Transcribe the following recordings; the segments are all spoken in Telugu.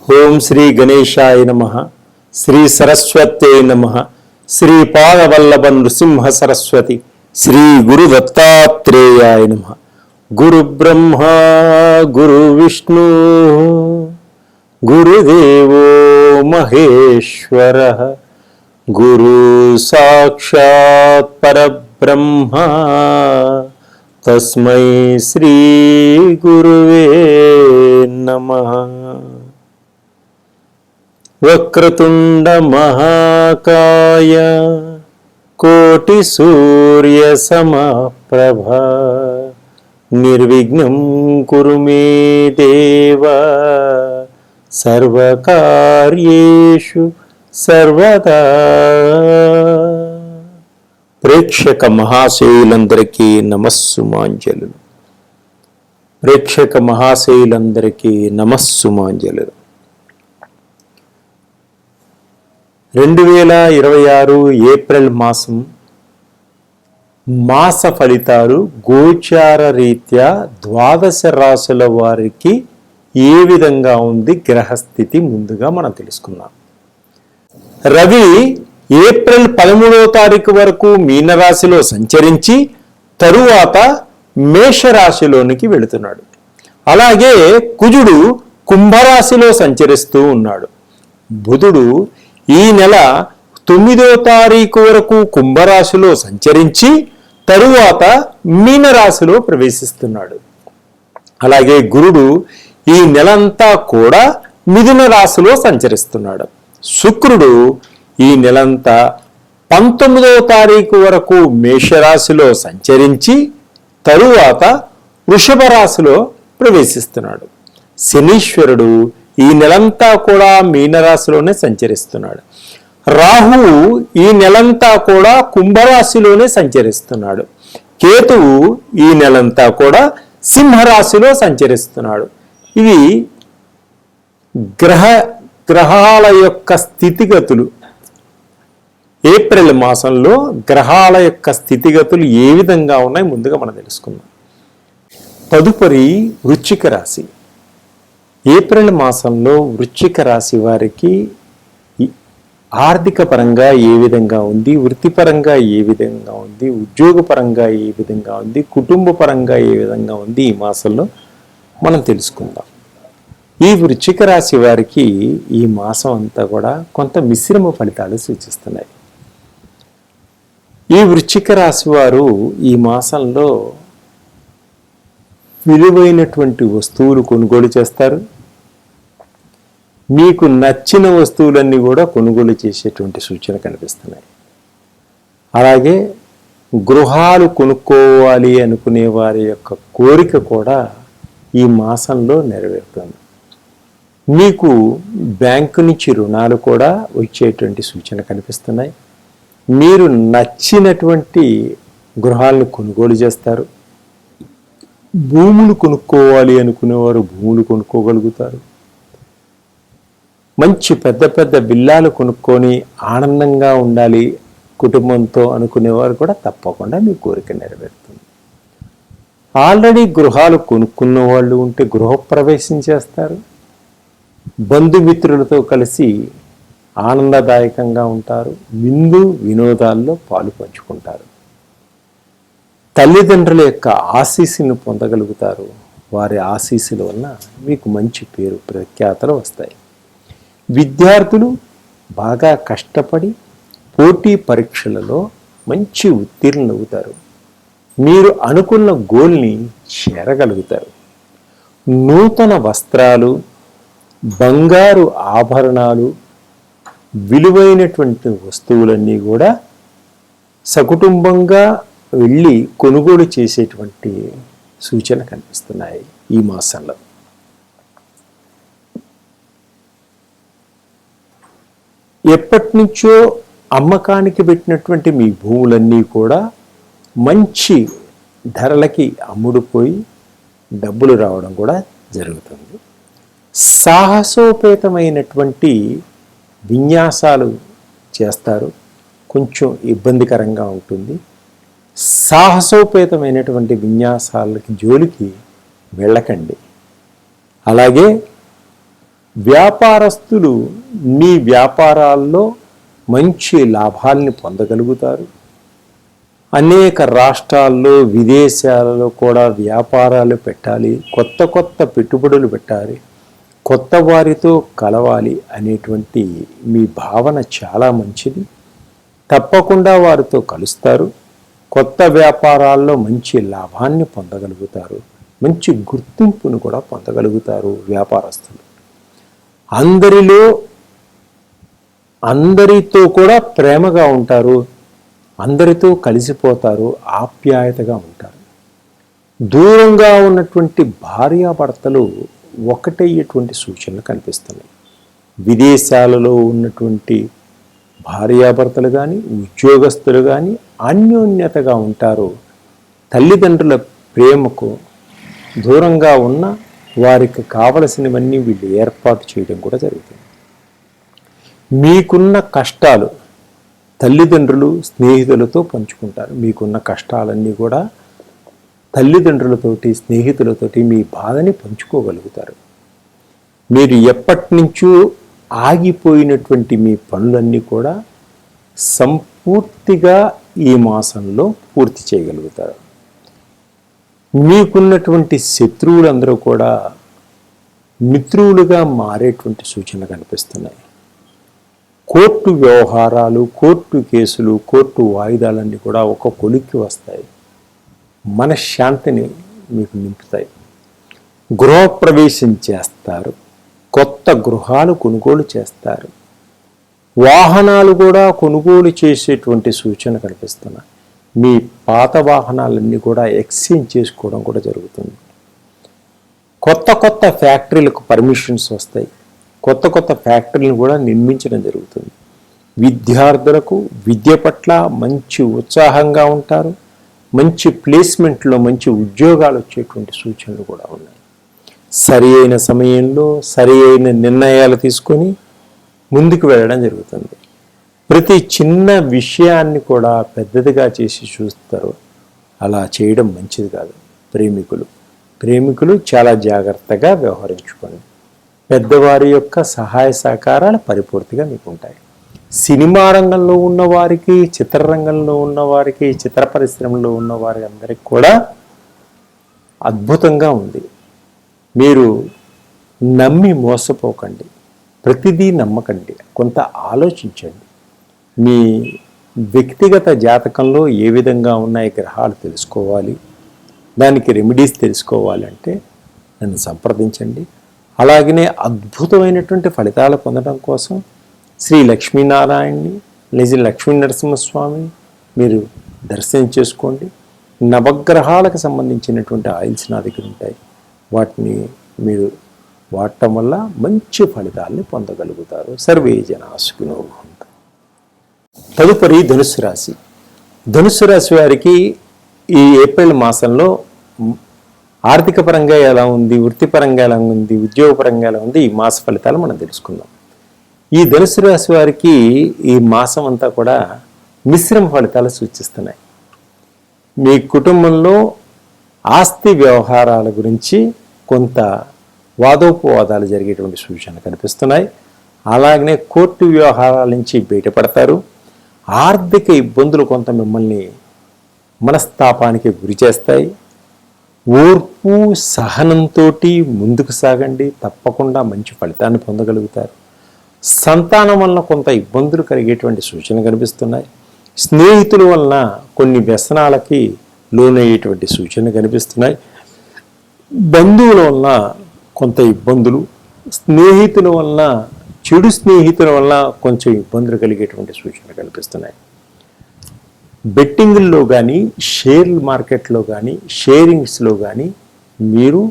ఓం శ్రీ గణేశాయ నమః. శ్రీ సరస్వత్యై నమః. శ్రీ పాదవల్లభ నృసింహ సరస్వతి శ్రీ గురు దత్తాత్రేయాయ నమః. గురు బ్రహ్మ గురు విష్ణు గురుదేవో మహేశ్వర గురు సాక్షాత్ పరబ్రహ్మ తస్మై శ్రీ గురువే నమః. వక్రతుండ మహాకాయ కోటి సూర్య సమప్రభ నిర్విఘ్నం కురు మే దేవ సర్వకార్యేషు సర్వదా. ప్రేక్షక మహాశయులందరికీ నమస్సుమాంజలు. ప్రేక్షక మహాశయులందరికీ నమస్సుమాంజలు. 2026 ఏప్రిల్ మాస ఫలితాలు గోచార రీత్యా ద్వాదశ రాశుల వారికి ఏ విధంగా ఉంది గ్రహస్థితి ముందుగా మనం తెలుసుకుందాం. రవి ఏప్రిల్ 13వ తారీఖు వరకు మీనరాశిలో సంచరించి తరువాత మేషరాశిలోనికి వెళుతున్నాడు. అలాగే కుజుడు కుంభరాశిలో సంచరిస్తూ ఉన్నాడు. బుధుడు ఈ నెల 9వ తారీఖు వరకు కుంభరాశిలో సంచరించి తరువాత మీనరాశిలో ప్రవేశిస్తున్నాడు. అలాగే గురుడు ఈ నెలంతా కూడా మిథున రాశిలో సంచరిస్తున్నాడు. శుక్రుడు ఈ నెలంతా 19వ తారీఖు వరకు మేషరాశిలో సంచరించి తరువాత వృషభ రాశిలో ప్రవేశిస్తున్నాడు. శనీశ్వరుడు ఈ నెలంతా కూడా మీనరాశిలోనే సంచరిస్తున్నాడు. రాహువు ఈ నెలంతా కూడా కుంభరాశిలోనే సంచరిస్తున్నాడు. కేతువు ఈ నెలంతా కూడా సింహరాశిలో సంచరిస్తున్నాడు. ఇవి గ్రహాల యొక్క స్థితిగతులు. ఏప్రిల్ మాసంలో గ్రహాల యొక్క స్థితిగతులు ఏ విధంగా ఉన్నాయి ముందుగా మనం తెలుసుకుందాం. తదుపరి వృశ్చిక రాశి. ఏప్రిల్ మాసంలో వృశ్చిక రాశి వారికి ఆర్థిక పరంగా ఏ విధంగా ఉంది, వృత్తిపరంగా ఏ విధంగా ఉంది, ఉద్యోగపరంగా ఏ విధంగా ఉంది, కుటుంబ పరంగా ఏ విధంగా ఉంది ఈ మాసంలో మనం తెలుసుకుందాం. ఈ వృశ్చిక రాశి వారికి ఈ మాసం అంతా కూడా కొంత మిశ్రమ ఫలితాలు సూచిస్తున్నాయి. ఈ వృశ్చిక రాశి వారు ఈ మాసంలో విలువైనటువంటి వస్తువులు కొనుగోలు చేస్తారు. మీకు నచ్చిన వస్తువులన్నీ కూడా కొనుగోలు చేసేటువంటి సూచన కనిపిస్తున్నాయి. అలాగే గృహాలు కొనుక్కోవాలి అనుకునే వారి యొక్క కోరిక కూడా ఈ మాసంలో నెరవేరుతుంది. మీకు బ్యాంకు నుంచి రుణాలు కూడా వచ్చేటువంటి సూచన కనిపిస్తున్నాయి. మీరు నచ్చినటువంటి గృహాలను కొనుగోలు చేస్తారు. భూములు కొనుక్కోవాలి అనుకునేవారు భూములు కొనుక్కోగలుగుతారు. మంచి పెద్ద పెద్ద బిల్లాలు కొనుక్కొని ఆనందంగా ఉండాలి కుటుంబంతో అనుకునేవారు కూడా తప్పకుండా మీ కోరిక నెరవేరుతుంది. ఆల్రెడీ గృహాలు కొనుక్కున్న వాళ్ళు ఉంటే గృహప్రవేశం చేస్తారు. బంధుమిత్రులతో కలిసి ఆనందదాయకంగా ఉంటారు. విందు వినోదాల్లో పాలు పంచుకుంటారు. తల్లిదండ్రుల యొక్క ఆశీస్సును పొందగలుగుతారు. వారి ఆశీస్సుల వలన మీకు మంచి పేరు ప్రఖ్యాతలు వస్తాయి. విద్యార్థులు బాగా కష్టపడి పోటీ పరీక్షలలో మంచి ఉత్తీర్ణులు అవుతారు. మీరు అనుకున్న గోల్ని చేరగలుగుతారు. నూతన వస్త్రాలు, బంగారు ఆభరణాలు, విలువైనటువంటి వస్తువులన్నీ కూడా సకుటుంబంగా వెళ్ళి కొనుగోలు చేసేటువంటి సూచన కనిపిస్తున్నాయి ఈ మాసంలో. ఎప్పటి నుంచో అమ్మకానికి పెట్టినటువంటి మీ భూములన్నీ కూడా మంచి ధరలకి అమ్ముడుపోయి డబ్బులు రావడం కూడా జరుగుతుంది. సాహసోపేతమైనటువంటి విన్యాసాలు చేస్తారు. కొంచెం ఇబ్బందికరంగా ఉంటుంది. సాహసోపేతమైనటువంటి విన్యాసాలకి జోలికి వెళ్ళకండి. అలాగే వ్యాపారస్తులు మీ వ్యాపారాల్లో మంచి లాభాల్ని పొందగలుగుతారు. అనేక రాష్ట్రాల్లో విదేశాలలో కూడా వ్యాపారాలు పెట్టాలి, కొత్త కొత్త పెట్టుబడులు పెట్టాలి, కొత్త వారితో కలవాలి అనేటువంటి మీ భావన చాలా మంచిది. తప్పకుండా వారితో కలుస్తారు. కొత్త వ్యాపారాల్లో మంచి లాభాన్ని పొందగలుగుతారు, మంచి గుర్తింపును కూడా పొందగలుగుతారు. వ్యాపారస్తులు అందరితో కూడా ప్రేమగా ఉంటారు, అందరితో కలిసిపోతారు, ఆప్యాయతగా ఉంటారు. దూరంగా ఉన్నటువంటి భార్యాభర్తలు ఒకటయ్యేటువంటి సూచనలు కనిపిస్తున్నాయి. విదేశాలలో ఉన్నటువంటి భార్యాభర్తలు కానీ ఉద్యోగస్తులు కానీ అన్యోన్యతగా ఉంటారు. తల్లిదండ్రుల ప్రేమకు దూరంగా ఉన్న వారికి కావలసినవన్నీ వీళ్ళు ఏర్పాటు చేయడం కూడా జరుగుతుంది. మీకున్న కష్టాలు తల్లిదండ్రులు స్నేహితులతో పంచుకుంటారు. మీకున్న కష్టాలన్నీ కూడా తల్లిదండ్రులతోటి స్నేహితులతోటి మీ బాధని పంచుకోగలుగుతారు. మీరు ఎప్పటి నుంచో ఆగిపోయినటువంటి మీ పనులన్నీ కూడా సంపూర్తిగా ఈ మాసంలో పూర్తి చేయగలుగుతారు. మీకున్నటువంటి శత్రువులందరూ కూడా మిత్రులుగా మారేటువంటి సూచనలు కనిపిస్తున్నాయి. కోర్టు వ్యవహారాలు, కోర్టు కేసులు, కోర్టు వాయిదాలన్నీ కూడా ఒక కొలిక్కి వస్తాయి. మనశ్శాంతిని మీకు నింపుతాయి. గృహప్రవేశం చేస్తారు, కొత్త గృహాలు కొనుగోలు చేస్తారు, వాహనాలు కూడా కొనుగోలు చేసేటువంటి సూచన కనిపిస్తున్నాయి. మీ పాత వాహనాలన్నీ కూడా ఎక్స్చేంజ్ చేసుకోవడం కూడా జరుగుతుంది. కొత్త కొత్త ఫ్యాక్టరీలకు పర్మిషన్స్ వస్తాయి. కొత్త కొత్త ఫ్యాక్టరీలను కూడా నిర్మించడం జరుగుతుంది. విద్యార్థులకు విద్య పట్ల మంచి ఉత్సాహంగా ఉంటారు. మంచి ప్లేస్మెంట్లో మంచి ఉద్యోగాలు వచ్చేటువంటి సూచనలు కూడా ఉన్నాయి. సరి అయిన సమయంలో సరి అయిన నిర్ణయాలు తీసుకొని ముందుకు వెళ్ళడం జరుగుతుంది. ప్రతి చిన్న విషయాన్ని కూడా పెద్దదిగా చేసి చూస్తారు. అలా చేయడం మంచిది కాదు. ప్రేమికులు చాలా జాగ్రత్తగా వ్యవహరించుకోండి. పెద్దవారి యొక్క సహాయ సహకారాలు పరిపూర్తిగా మీకు ఉంటాయి. సినిమా రంగంలో ఉన్నవారికి, చిత్రరంగంలో ఉన్నవారికి, చిత్ర పరిశ్రమలో ఉన్నవారి అందరికి కూడా అద్భుతంగా ఉంది. మీరు నమ్మి మోసపోకండి, ప్రతిదీ నమ్మకండి, కొంత ఆలోచించండి. మీ వ్యక్తిగత జాతకంలో ఏ విధంగా ఉన్నాయి గ్రహాలు తెలుసుకోవాలి, దానికి రెమెడీస్ తెలుసుకోవాలంటే నన్ను సంప్రదించండి. అలాగనే అద్భుతమైనటువంటి ఫలితాలు పొందడం కోసం శ్రీ లక్ష్మీనారాయణని లేదా లక్ష్మీ నరసింహస్వామిని మీరు దర్శనం చేసుకోండి. నవగ్రహాలకు సంబంధించినటువంటి ఆయిల్స్ నా దగ్గర ఉంటాయి. వాటిని మీరు వాడటం వల్ల మంచి ఫలితాలని పొందగలుగుతారు. సర్వే జనా సుఖినో భవంతు. తదుపరి ధనుస్సు రాశి. ధనుస్సు రాశి వారికి ఈ ఏప్రిల్ మాసంలో ఆర్థిక పరంగా ఎలా ఉంది, వృత్తిపరంగా ఎలా ఉంది, ఉద్యోగపరంగా ఎలా ఉంది, ఈ మాస ఫలితాలు మనం తెలుసుకుందాం. ఈ ధనుసు రాశి వారికి ఈ మాసం అంతా కూడా మిశ్రమ ఫలితాలు సూచిస్తున్నాయి. మీ కుటుంబంలో ఆస్తి వ్యవహారాల గురించి కొంత వాదోపవాదాలు జరిగేటువంటి సూచనలు కనిపిస్తున్నాయి. అలాగనే కోర్టు వ్యవహారాల నుంచి బయటపడతారు. ఆర్థిక ఇబ్బందులు కొంత మిమ్మల్ని మనస్తాపానికి గురి చేస్తాయి. ఓర్పు సహనంతో ముందుకు సాగండి, తప్పకుండా మంచి ఫలితాన్ని పొందగలుగుతారు. సంతానం వలన కొంత ఇబ్బందులు కలిగేటువంటి సూచనలు కనిపిస్తున్నాయి. స్నేహితుల వలన కొన్ని వ్యసనాలకి లోనయ్యేటువంటి సూచనలు కనిపిస్తున్నాయి. బంధువుల వలన కొంత ఇబ్బందులు, స్నేహితుల వలన చెడు స్నేహితుల వలన కొంచెం ఇబ్బందులు కలిగేటువంటి సూచనలు కనిపిస్తున్నాయి. బెట్టింగుల్లో కానీ, షేర్ మార్కెట్లో కానీ, షేరింగ్స్లో కానీ మీరు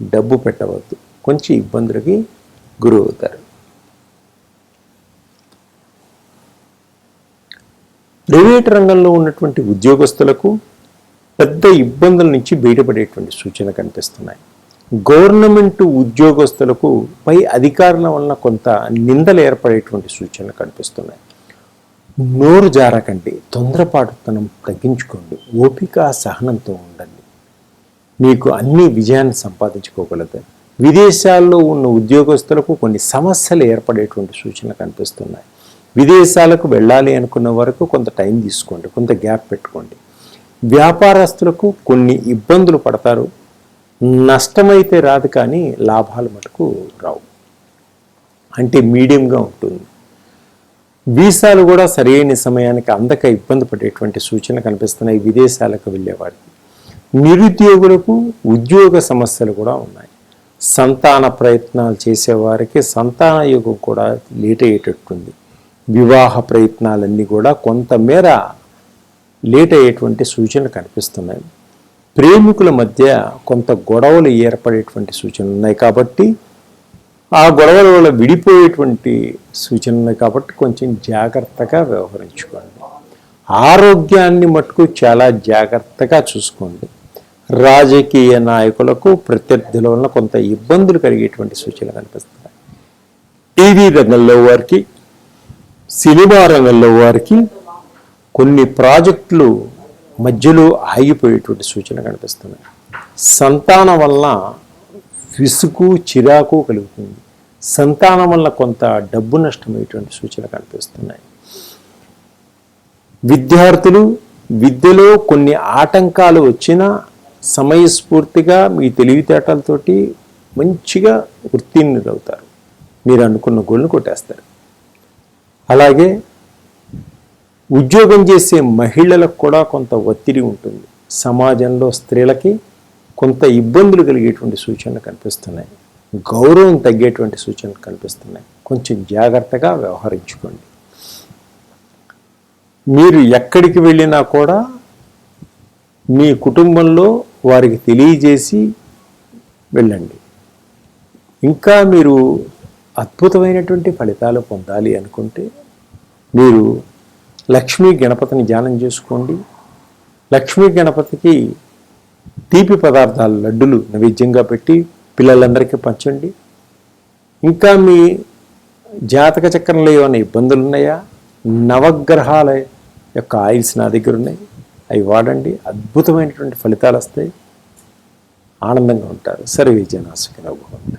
డబ్బు పెట్టవద్దు, కొంచెం ఇబ్బందులకి గురవుతారు. ప్రైవేట్ రంగంలో ఉన్నటువంటి ఉద్యోగస్తులకు పెద్ద ఇబ్బందుల నుంచి బయటపడేటువంటి సూచనలు కనిపిస్తున్నాయి. గవర్నమెంట్ ఉద్యోగస్తులకు పై అధికారుల వలన కొంత నిందలు ఏర్పడేటువంటి సూచనలు కనిపిస్తున్నాయి. నోరు జారకండి, తొందరపాటుతనం తగ్గించుకోండి, ఓపిక సహనంతో ఉండండి. మీకు అన్ని విజయాన్ని సంపాదించుకోగలుగుతారు. విదేశాల్లో ఉన్న ఉద్యోగస్తులకు కొన్ని సమస్యలు ఏర్పడేటువంటి సూచనలు కనిపిస్తున్నాయి. విదేశాలకు వెళ్ళాలి అనుకున్న వరకు కొంత టైం తీసుకోండి, కొంత గ్యాప్ పెట్టుకోండి. వ్యాపారస్తులకు కొన్ని ఇబ్బందులు పడతారు. నష్టమైతే రాదు, కానీ లాభాలు మటుకు రావు, అంటే మీడియంగా ఉంటుంది. వీసాలు కూడా సరైన సమయానికి అందక ఇబ్బంది పడేటువంటి సూచనలు కనిపిస్తున్నాయి విదేశాలకు వెళ్ళేవారికి. నిరుద్యోగులకు ఉద్యోగ సమస్యలు కూడా ఉన్నాయి. సంతాన ప్రయత్నాలు చేసేవారికి సంతాన యోగం కూడా లేట్ అయ్యేటట్టుంది. వివాహ ప్రయత్నాలన్నీ కూడా కొంతమేర లేట్ అయ్యేటువంటి సూచనలు కనిపిస్తున్నాయి. ప్రేమికుల మధ్య కొంత గొడవలు ఏర్పడేటువంటి సూచనలు ఉన్నాయి, కాబట్టి ఆ గొడవల వల్ల విడిపోయేటువంటి సూచనలు ఉన్నాయి, కాబట్టి కొంచెం జాగ్రత్తగా వ్యవహరించుకోండి. ఆరోగ్యాన్ని మటుకు చాలా జాగ్రత్తగా చూసుకోండి. రాజకీయ నాయకులకు ప్రత్యర్థుల వలన కొంత ఇబ్బందులు కలిగేటువంటి సూచనలు కనిపిస్తున్నాయి. టీవీ రంగంలో వారికి, సినిమా రంగంలో వారికి కొన్ని ప్రాజెక్టులు మధ్యలో ఆగిపోయేటువంటి సూచన కనిపిస్తున్నాయి. సంతానం వలన విసుగు, చిరాకు కలుగుతుంది. సంతానం వల్ల కొంత డబ్బు నష్టమయ్యేటువంటి సూచనలు కనిపిస్తున్నాయి. విద్యార్థులు విద్యలో కొన్ని ఆటంకాలు వచ్చినా సమయస్ఫూర్తిగా మీ తెలివితేటలతోటి మంచిగా ఉత్తీర్ణులవుతారు. మీరు అనుకున్న గోల్ని కొట్టేస్తారు. అలాగే ఉద్యోగం చేసే మహిళలకు కూడా కొంత ఒత్తిడి ఉంటుంది. సమాజంలో స్త్రీలకి కొంత ఇబ్బందులు కలిగేటువంటి సూచనలు కనిపిస్తున్నాయి. గౌరవం తగ్గేటువంటి సూచనలు కనిపిస్తున్నాయి. కొంచెం జాగ్రత్తగా వ్యవహరించుకోండి. మీరు ఎక్కడికి వెళ్ళినా కూడా మీ కుటుంబంలో వారికి తెలియజేసి వెళ్ళండి. ఇంకా మీరు అద్భుతమైనటువంటి ఫలితాలు పొందాలి అనుకుంటే మీరు లక్ష్మీ గణపతిని ధ్యానం చేసుకోండి. లక్ష్మీ గణపతికి తీపి పదార్థాలు, లడ్డులు నైవేద్యంగా పెట్టి పిల్లలందరికీ పంచండి. ఇంకా మీ జాతక చక్రంలో ఏమైనా ఇబ్బందులు ఉన్నాయా? నవగ్రహాల యొక్క ఆయిల్స్ నా దగ్గర ఉన్నాయి, అవి వాడండి. అద్భుతమైనటువంటి ఫలితాలు వస్తాయి, ఆనందంగా ఉంటారు. సర్వే జనా సుఖినో భవంతు.